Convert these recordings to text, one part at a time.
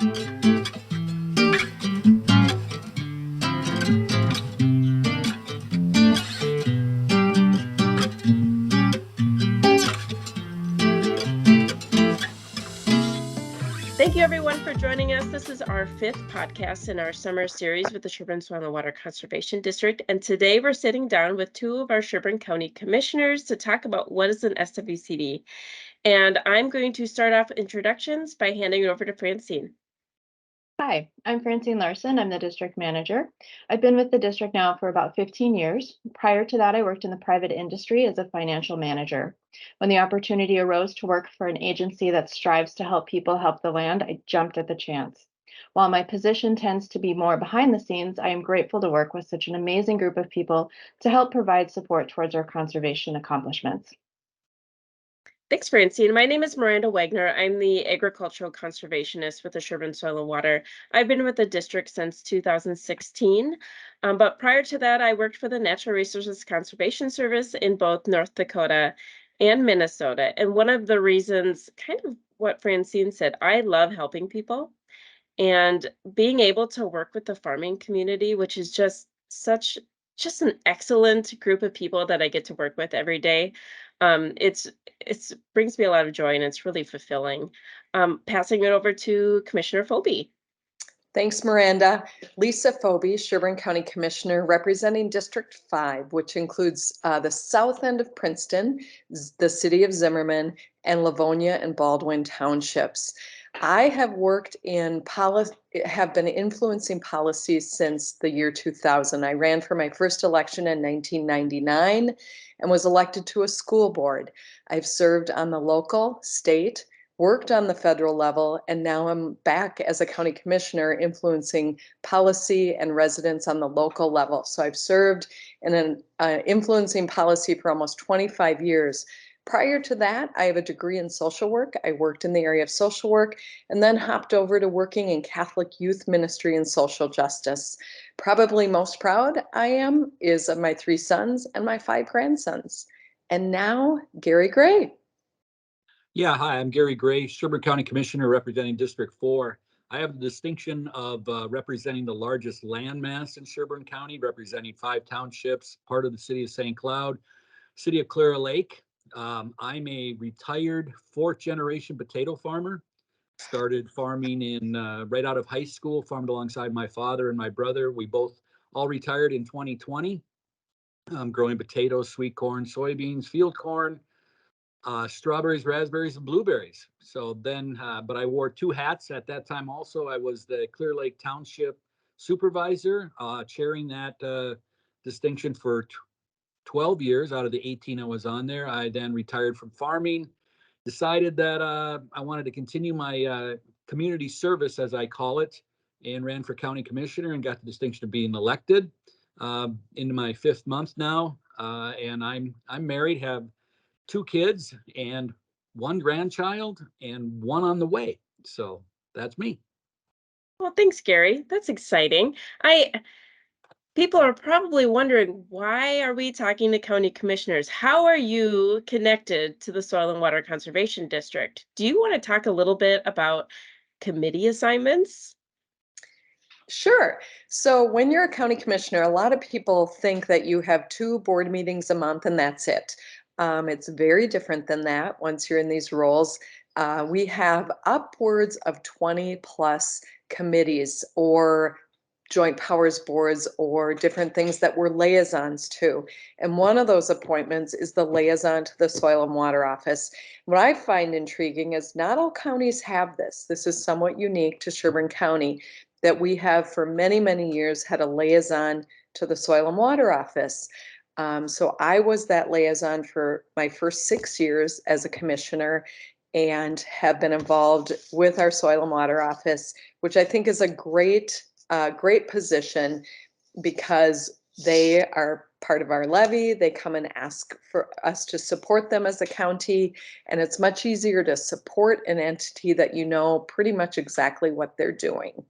Thank you, everyone, for joining us. This is our 5th podcast in our summer series with the Sherburne Soil and Water Conservation District. And today we're sitting down with 2 of our Sherburne County Commissioners to talk about what is an SWCD. And I'm going to start off introductions by handing it over to Francine. Hi, I'm Francine Larson. I'm the district manager. I've been with the district now for about 15 years. Prior to that, I worked in the private industry as a financial manager. When the opportunity arose to work for an agency that strives to help people help the land, I jumped at the chance. While my position tends to be more behind the scenes, I am grateful to work with such an amazing group of people to help provide support towards our conservation accomplishments. Thanks, Francine. My name is Miranda Wagner. I'm the agricultural conservationist with the Sherburne Soil and Water. I've been with the district since 2016, but prior to that, I worked for the Natural Resources Conservation Service in both North Dakota and Minnesota. And one of the reasons, kind of what Francine said, I love helping people and being able to work with the farming community, which is just an excellent group of people that I get to work with every day. It's brings me a lot of joy and it's really fulfilling. Passing it over to Commissioner Fobbe. Thanks, Miranda. Lisa Fobbe, Sherburne County Commissioner, representing District 5, which includes the south end of Princeton, the city of Zimmerman, and Livonia and Baldwin townships. I have worked in policy, have been influencing policies since the year 2000. I ran for my first election in 1999 and was elected to a school board. I've served on the local, state, worked on the federal level, and now I'm back as a county commissioner influencing policy and residents on the local level. So I've served in an influencing policy for almost 25 years. Prior to that, I have a degree in social work. I worked in the area of social work and then hopped over to working in Catholic youth ministry and social justice. Probably most proud I am is of my 3 sons and my 5 grandsons. And now, Gary Gray. Yeah, hi, I'm Gary Gray, Sherburne County Commissioner representing District 4. I have the distinction of representing the largest landmass in Sherburne County, representing 5 townships, part of the city of St. Cloud, city of Clear Lake. I'm a retired 4th-generation potato farmer. Started farming in right out of high school, farmed alongside my father and my brother. We both all retired in 2020. Growing potatoes, sweet corn, soybeans, field corn, strawberries, raspberries, and blueberries. So then, but I wore 2 hats at that time also. I was the Clear Lake Township Supervisor, chairing that distinction for 12 years out of the 18 I was on there. I then retired from farming, decided that I wanted to continue my community service, as I call it, and ran for county commissioner and got the distinction of being elected into my 5th month now. And I'm married, have 2 kids and 1 grandchild and 1 on the way. So that's me. Well, thanks, Gary. That's exciting. People are probably wondering, why are we talking to county commissioners? How are you connected to the Soil and Water Conservation District? Do you want to talk a little bit about committee assignments? Sure. So when you're a county commissioner, a lot of people think that you have 2 board meetings a month and that's it. It's very different than that once you're in these roles. We have upwards of 20 plus committees or joint powers boards or different things that we're liaisons to. And one of those appointments is the liaison to the Soil and Water Office. What I find intriguing is not all counties have this. This is somewhat unique to Sherburne County, that we have for many, many years had a liaison to the Soil and Water Office. So I was that liaison for my first 6 years as a commissioner and have been involved with our Soil and Water Office, which I think is a great position because they are part of our levy. They come and ask for us to support them as a county, and it's much easier to support an entity that you know pretty much exactly what they're doing.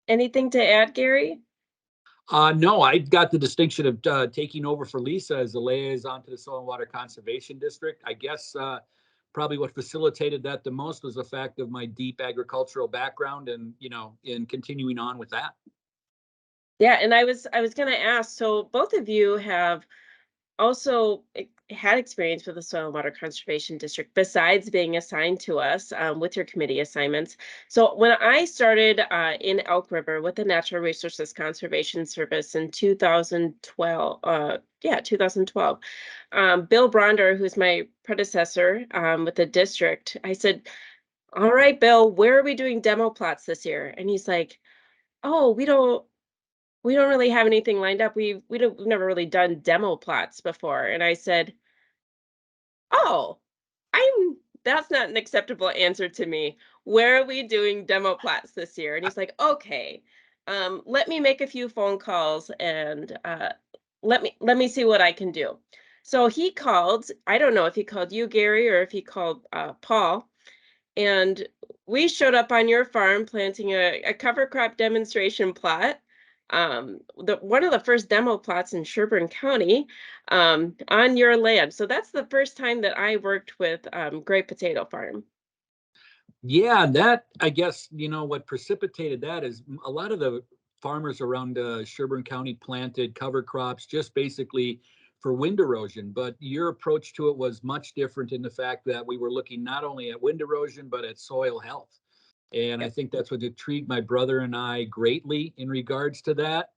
Anything to add, Gary? No, I got the distinction of taking over for Lisa as the liaison to the Soil and Water Conservation District. I guess probably what facilitated that the most was the fact of my deep agricultural background and, in continuing on with that. Yeah, and I was going to ask, so both of you have also had experience with the Soil and Water Conservation District besides being assigned to us with your committee assignments. So when I started in Elk River with the Natural Resources Conservation Service in 2012, 2012, Bill Bronder, who's my predecessor with the district, I said, "All right, Bill, where are we doing demo plots this year?" And he's like, "Oh, we don't really have anything lined up. We've never really done demo plots before." And I said, "Oh, that's not an acceptable answer to me. Where are we doing demo plots this year?" And he's like, "Okay, let me make a few phone calls and let me see what I can do." So he called. I don't know if he called you, Gary, or if he called Paul. And we showed up on your farm planting a cover crop demonstration plot, one of the first demo plots in Sherburne County, on your land. So that's the first time that I worked with Great Potato Farm. Yeah, that, I guess, what precipitated that is a lot of the farmers around Sherburne County planted cover crops just basically for wind erosion. But your approach to it was much different in the fact that we were looking not only at wind erosion, but at soil health. And I think that's what intrigued my brother and I greatly in regards to that.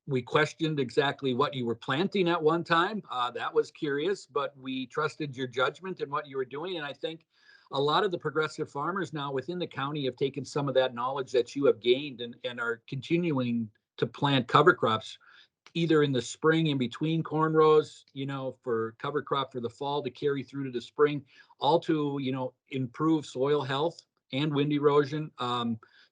We questioned exactly what you were planting at one time. That was curious, but we trusted your judgment and what you were doing. And I think a lot of the progressive farmers now within the county have taken some of that knowledge that you have gained and are continuing to plant cover crops either in the spring in between corn rows, for cover crop for the fall to carry through to the spring, all to, improve soil health and wind erosion.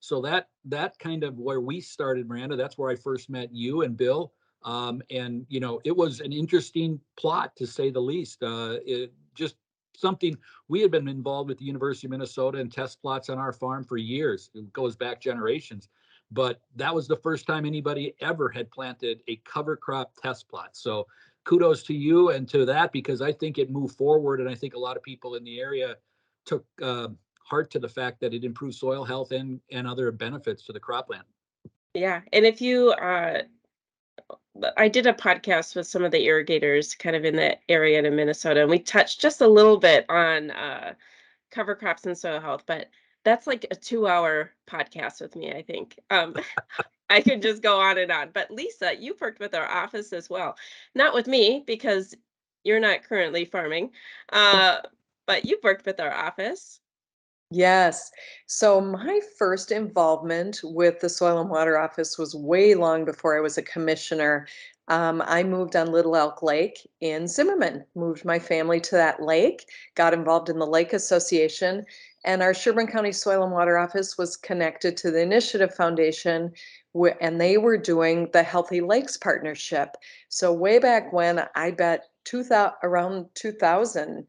So that kind of where we started, Miranda. That's where I first met you and Bill. And it was an interesting plot to say the least. It just something we had been involved with the University of Minnesota and test plots on our farm for years. It goes back generations. But that was the first time anybody ever had planted a cover crop test plot. So kudos to you and to that, because I think it moved forward. And I think a lot of people in the area took heart to the fact that it improved soil health and other benefits to the cropland. Yeah, and if you, I did a podcast with some of the irrigators kind of in the area in Minnesota, and we touched just a little bit on cover crops and soil health, but that's like a 2-hour podcast with me, I think. I could just go on and on. But Lisa, you've worked with our office as well. Not with me because you're not currently farming, but you've worked with our office. Yes. So my first involvement with the Soil and Water Office was way long before I was a commissioner. I moved on Little Elk Lake in Zimmerman, moved my family to that lake, got involved in the Lake Association, and our Sherburne County Soil and Water Office was connected to the Initiative Foundation, and they were doing the Healthy Lakes Partnership. So way back when, I bet around 2000,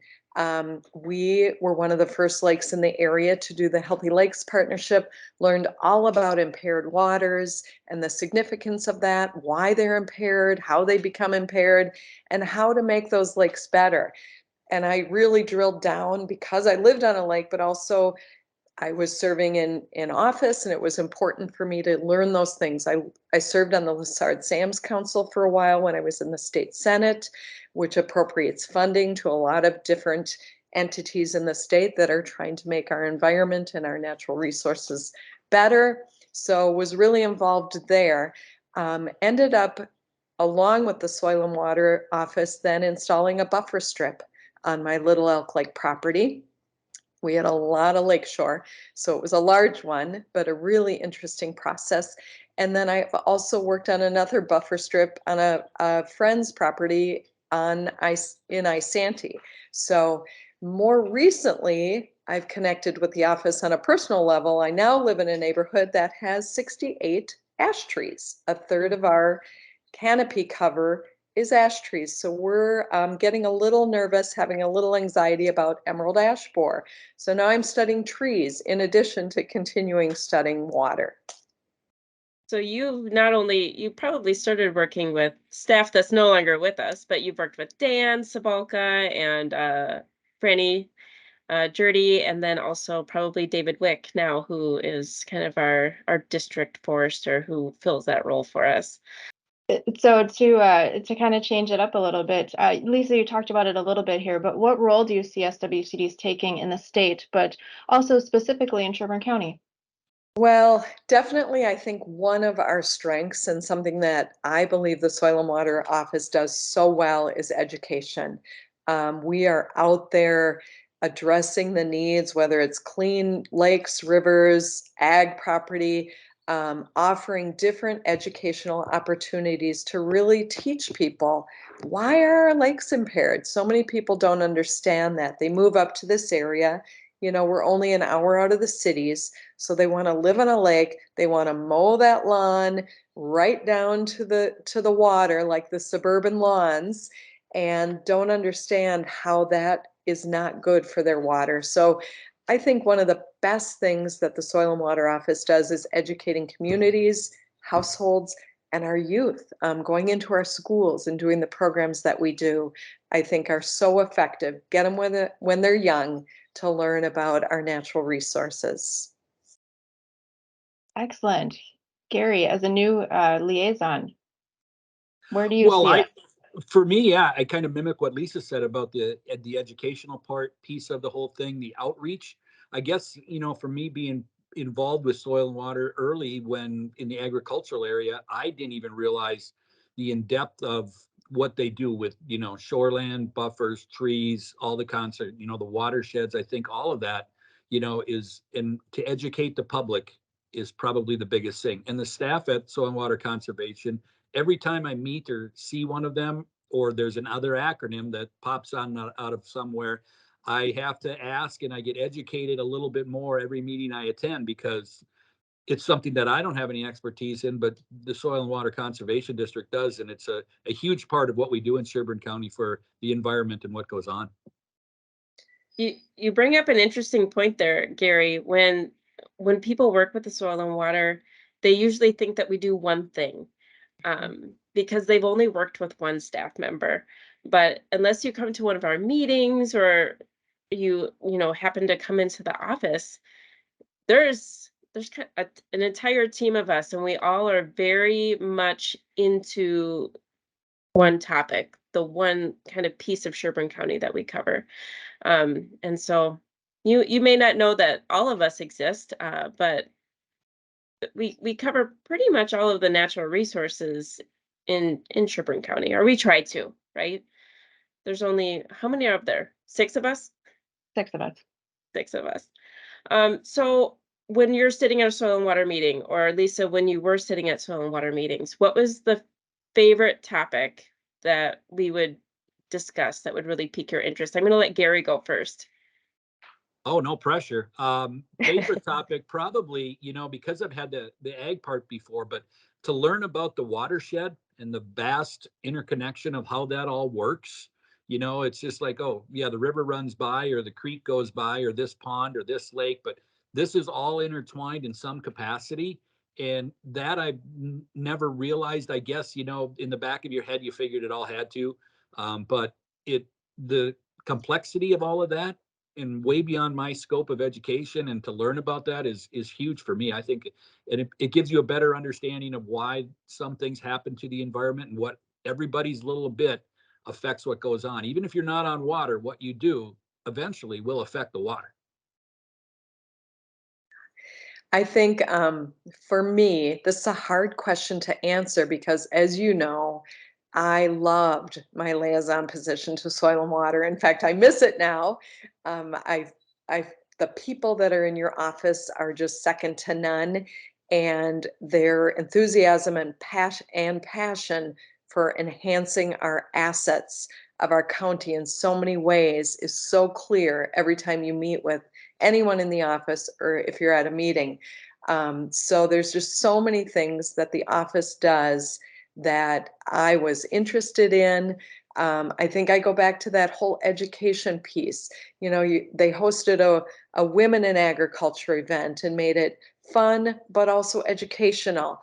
we were one of the first lakes in the area to do the Healthy Lakes Partnership, learned all about impaired waters and the significance of that, why they're impaired, how they become impaired, and how to make those lakes better. And I really drilled down because I lived on a lake, but also I was serving in office, and it was important for me to learn those things. I served on the Lessard Sams Council for a while when I was in the state Senate, which appropriates funding to a lot of different entities in the state that are trying to make our environment and our natural resources better. So was really involved there. Ended up, along with the Soil and Water Office, then installing a buffer strip on my Little Elk Lake property. We had a lot of lakeshore, so it was a large one, but a really interesting process. And then I also worked on another buffer strip on a friend's property in Isanti. So more recently, I've connected with the office on a personal level. I now live in a neighborhood that has 68 ash trees. A third of our canopy cover is ash trees. So we're getting a little nervous, having a little anxiety about emerald ash borer. So now I'm studying trees in addition to continuing studying water. So you probably started working with staff that's no longer with us, but you've worked with Dan Sabalka and Franny Jurdy, and then also probably David Wick now, who is kind of our district forester who fills that role for us. So to kind of change it up a little bit, Lisa, you talked about it a little bit here, but what role do you see SWCDs taking in the state, but also specifically in Sherburne County? Well, definitely, I think one of our strengths and something that I believe the Soil and Water Office does so well is education. We are out there addressing the needs, whether it's clean lakes, rivers, ag property, offering different educational opportunities to really teach people, why are our lakes impaired? So many people don't understand that. They move up to this area. We're only an hour out of the cities. So they want to live on a lake. They want to mow that lawn right down to the water, like the suburban lawns, and don't understand how that is not good for their water. So I think one of the best things that the Soil and Water Office does is educating communities, households, and our youth. Going into our schools and doing the programs that we do, I think are so effective. Get them when they're young to learn about our natural resources. Excellent. Gary, as a new liaison, where do you Well, see it? for me, yeah, I kind of mimic what Lisa said about the educational piece of the whole thing, the outreach. I guess, for me being involved with soil and water early when in the agricultural area, I didn't even realize the in-depth of what they do with, shoreland buffers, trees, all the concept, the watersheds. I think all of that, is, and to educate the public is probably the biggest thing. And the staff at Soil and Water Conservation, every time I meet or see one of them, or there's another acronym that pops on out of somewhere, I have to ask and I get educated a little bit more every meeting I attend because it's something that I don't have any expertise in, but the Soil and Water Conservation District does. And it's a huge part of what we do in Sherburne County for the environment and what goes on. You bring up an interesting point there, Gary. When people work with the soil and water, they usually think that we do one thing. Because they've only worked with one staff member. But unless you come to one of our meetings or you happen to come into the office, there's an entire team of us, and we all are very much into one topic, the one kind of piece of Sherburne County that we cover. And so you may not know that all of us exist, but we cover pretty much all of the natural resources in Sherburne County, or we try to, right? There's only, how many are up there? 6 of us? 6 of us. 6 of us. So when you're sitting at a soil and water meeting, or Lisa, when you were sitting at soil and water meetings, what was the favorite topic that we would discuss that would really pique your interest? I'm going to let Gary go first. Oh, no pressure. Favorite topic, probably, because I've had the ag part before, but to learn about the watershed and the vast interconnection of how that all works. It's just like, oh, yeah, the river runs by or the creek goes by or this pond or this lake, but this is all intertwined in some capacity. And that I've never realized, I guess, in the back of your head, you figured it all had to. But the complexity of all of that and way beyond my scope of education, and to learn about that is huge for me. I think, and it gives you a better understanding of why some things happen to the environment and what everybody's little bit affects what goes on. Even if you're not on water, what you do eventually will affect the water. I think for me, this is a hard question to answer because, as you know, I loved my liaison position to soil and water. In fact, I miss it now. I, the people that are in your office are just second to none, and their enthusiasm and passion for enhancing our assets of our county in so many ways is so clear every time you meet with anyone in the office or if you're at a meeting. So there's just so many things that the office does that I was interested in. I think I go back to that whole education piece. They hosted a women in agriculture event and made it fun, but also educational.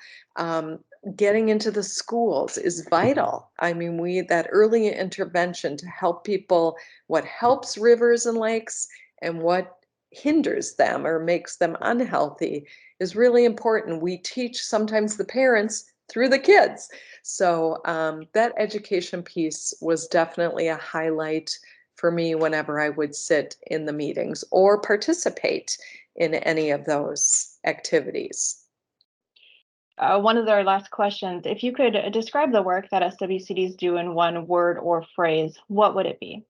getting into the schools is vital. I mean, that early intervention to help people, what helps rivers and lakes and what hinders them or makes them unhealthy is really important. We teach sometimes the parents through the kids. So that education piece was definitely a highlight for me whenever I would sit in the meetings or participate in any of those activities. One of our last questions, if you could describe the work that SWCDs do in one word or phrase, what would it be?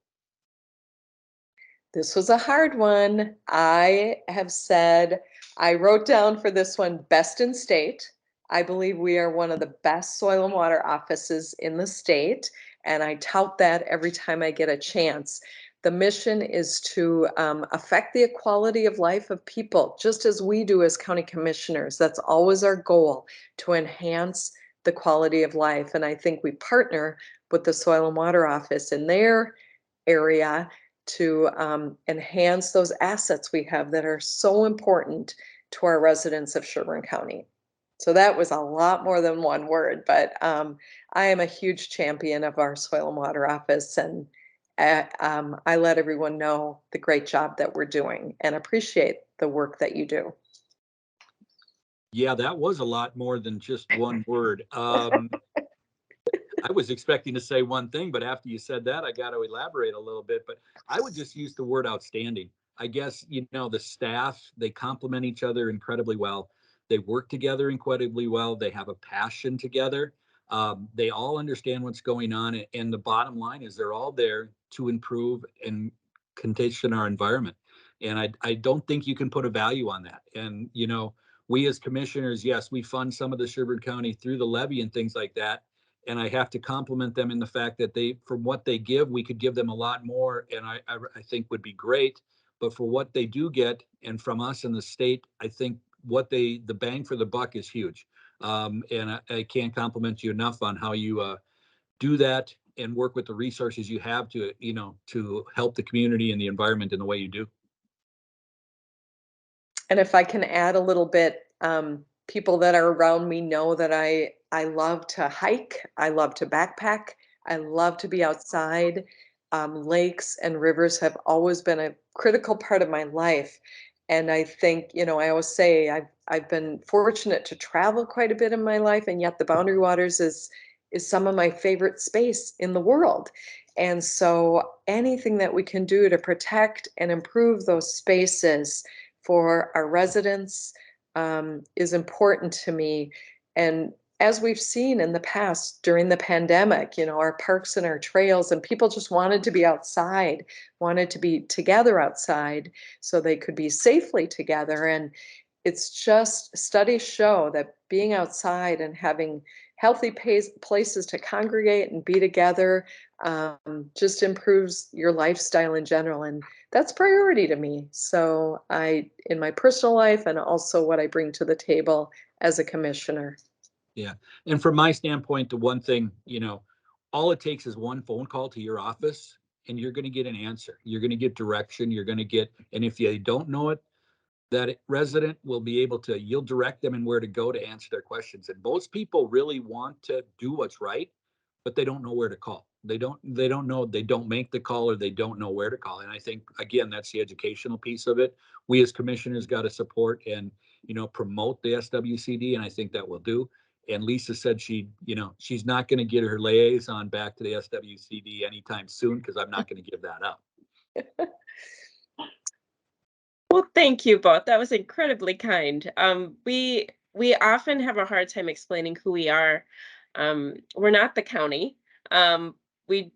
This was a hard one. I wrote down for this one, best in state. I believe we are one of the best soil and water offices in the state, and I tout that every time I get a chance. The mission is to affect the quality of life of people, just as we do as county commissioners. That's always our goal, to enhance the quality of life. And I think we partner with the Soil and Water Office in their area to enhance those assets we have that are so important to our residents of Sherburne County. So that was a lot more than one word, but I am a huge champion of our Soil and Water Office, and I let everyone know the great job that we're doing and appreciate the work that you do. Yeah, that was a lot more than just one word. I was expecting to say one thing, but after you said that, I got to elaborate a little bit. But I would just use the word outstanding. I guess, the staff, they complement each other incredibly well. They work together incredibly well. They have a passion together. They all understand what's going on. And the bottom line is they're all there to improve and condition our environment. And I don't think you can put a value on that. And, we as commissioners, yes, we fund some of the Sherburne County through the levy and things like that. And I have to compliment them in the fact that from what they give, we could give them a lot more, and I think would be great. But for what they do get, and from us in the state, I think the bang for the buck is huge. And I can't compliment you enough on how you do that and work with the resources you have to help the community and the environment in the way you do. And if I can add a little bit, people that are around me know that I love to hike, I love to backpack, I love to be outside. Lakes and rivers have always been a critical part of my life. And I think, I always say I've been fortunate to travel quite a bit in my life, and yet the Boundary Waters is some of my favorite space in the world. And so anything that we can do to protect and improve those spaces for our residents is important to me. And as we've seen in the past during the pandemic, our parks and our trails, and people just wanted to be outside, wanted to be together outside so they could be safely together. And it's just, studies show that being outside and having healthy places to congregate and be together just improves your lifestyle in general. And that's priority to me. So in my personal life, and also what I bring to the table as a commissioner. Yeah. And from my standpoint, the one thing, all it takes is one phone call to your office and you're going to get an answer. You're going to get direction. And if you don't know it, that resident will be able to, you'll direct them and where to go to answer their questions. And most people really want to do what's right, but they don't know where to call. They don't know, they don't make the call, or they don't know where to call. And I think, again, that's the educational piece of it. We as commissioners got to support and, promote the SWCD. And I think that will do. And Lisa said she's not going to get her liaison back to the SWCD anytime soon, because I'm not going to give that up. Well, thank you both. That was incredibly kind. We often have a hard time explaining who we are. We're not the county. We,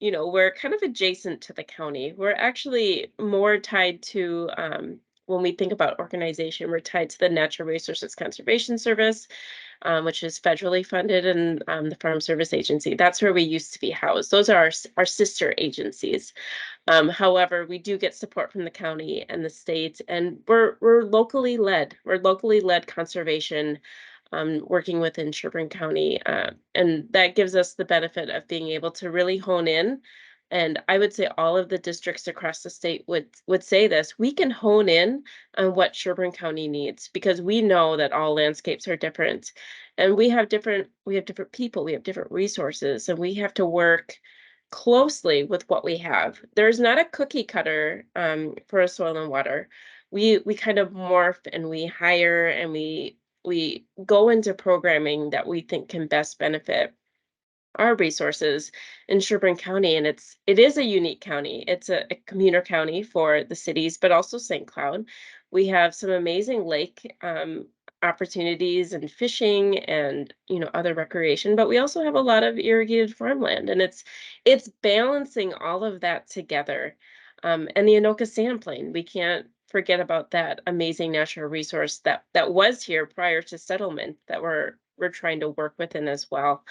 we're kind of adjacent to the county. We're actually more tied to, when we think about organization, we're tied to the Natural Resources Conservation Service, which is federally funded, and the Farm Service Agency. That's where we used to be housed. Those are our sister agencies. However, we do get support from the county and the state, and we're locally led. We're locally led conservation, working within Sherburne County, and that gives us the benefit of being able to really hone in And I would say all of the districts across the state would say this. We can hone in on what Sherburne County needs because we know that all landscapes are different, and we have different people, we have different resources, and we have to work closely with what we have. There's not a cookie cutter for a soil and water. We kind of morph and we hire and we go into programming that we think can best benefit our resources in Sherburne County. And it is a unique county. It's a commuter county for the cities, but also St. Cloud. We have some amazing lake opportunities and fishing and other recreation, but we also have a lot of irrigated farmland, and it's balancing all of that together. And the Anoka Sand Plain, we can't forget about that amazing natural resource that was here prior to settlement that we're trying to work within as well.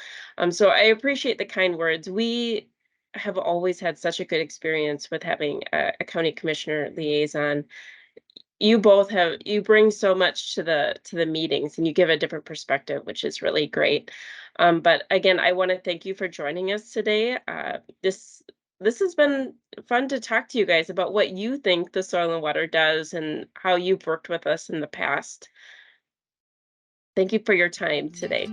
So I appreciate the kind words. We have always had such a good experience with having a county commissioner liaison. You bring so much to the meetings, and you give a different perspective, which is really great. But again, I want to thank you for joining us today. This has been fun to talk to you guys about what you think the Soil and Water does and how you've worked with us in the past. Thank you for your time today.